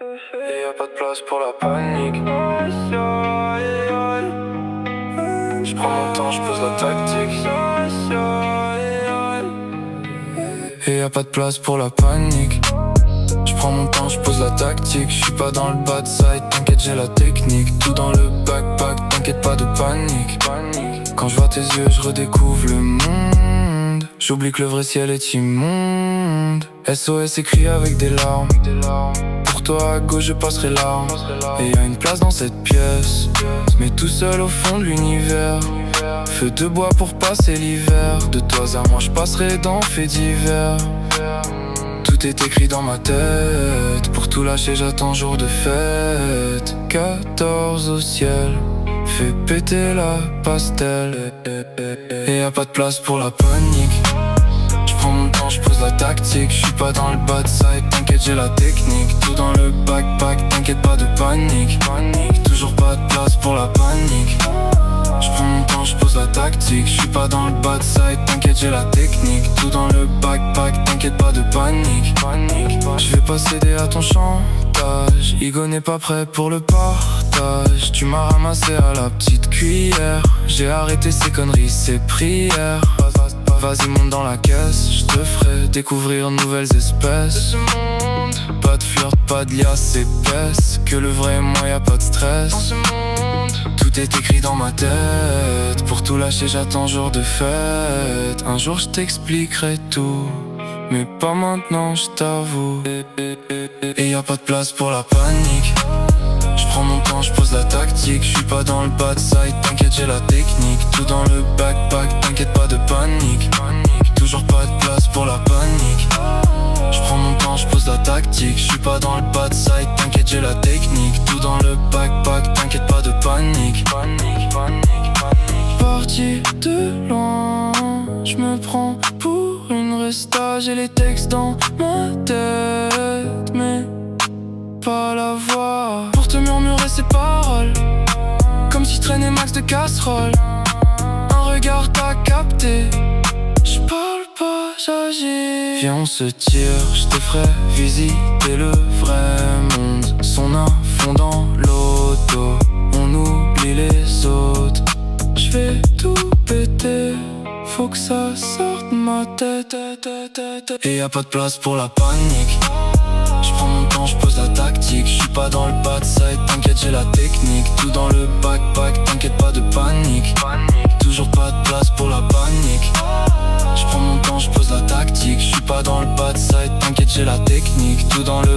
Et y'a pas de place pour la panique. Je prends mon temps, je pose la tactique. Et y'a pas de place pour la panique. Je prends mon temps, je pose la tactique. Je suis pas dans le bad side, t'inquiète j'ai la technique. Tout dans le backpack, t'inquiète pas de panique. Quand je vois tes yeux, je redécouvre le monde. J'oublie que le vrai ciel est immonde. SOS écrit avec des larmes. Pour toi à gauche je passerai l'arme. Et y'a une place dans cette pièce, mais tout seul au fond de l'univers. Feu de bois pour passer l'hiver. De toi à moi je passerai dans faits divers. Tout est écrit dans ma tête. Pour tout lâcher j'attends jour de fête. 14 au ciel, fais péter la pastel. Et y'a pas de place pour la panique. Je prends mon temps, je pose la tactique. Je suis pas dans le bad side, t'inquiète j'ai la technique. Tout dans le backpack, t'inquiète pas de panique. Toujours pas de place pour la panique. Je prends mon temps, je pose la tactique. Je suis pas dans le bad side, t'inquiète j'ai la technique. Tout dans le backpack, t'inquiète pas de panique. Je vais pas céder à ton chantage. Igo n'est pas prêt pour le partage. Tu m'as ramassé à la petite cuillère. J'ai arrêté ces conneries, ces prières. Vas-y monte dans la caisse, je te ferai découvrir de nouvelles espèces. Pas de flirt, pas de liasse épaisse. Que le vrai moi y'a pas de stress. Tout est écrit dans ma tête. Pour tout lâcher j'attends jour de fête. Un jour je t'expliquerai tout, mais pas maintenant je t'avoue. Et y'a pas de place pour la panique. Je prends mon temps, je pose la tactique. Je suis pas dans le bad side, t'inquiète j'ai la technique. Tout dans le backpack, t'inquiète pas de panique. Toujours pas de place pour la panique. Je prends mon temps, je pose la tactique. Je suis pas dans le bad side, t'inquiète j'ai la technique. Tout dans le backpack, t'inquiète pas de panique. Parti de loin, je me prends pour une resta. J'ai les textes dans ma tête, mais pas la voix pour te murmurer ces paroles. Comme si je traînais max de casserole. Un regard t'a capté. Je parle pas, j'agis. Viens on se tire, je te ferai visiter le vrai monde. Son à fond dans l'auto, on oublie les autres. Je vais tout péter, faut que ça sorte de ma tête. Et y'a pas de place pour la panique. Je prends mon temps, je pose la tactique. Je suis pas dans le bad side, t'inquiète j'ai la technique. Tout dans le backpack, t'inquiète pas de panique. Toujours pas de place pour la panique. Je prends mon temps, je pose la tactique. Je suis pas dans le bad side, t'inquiète j'ai la technique. Tout dans le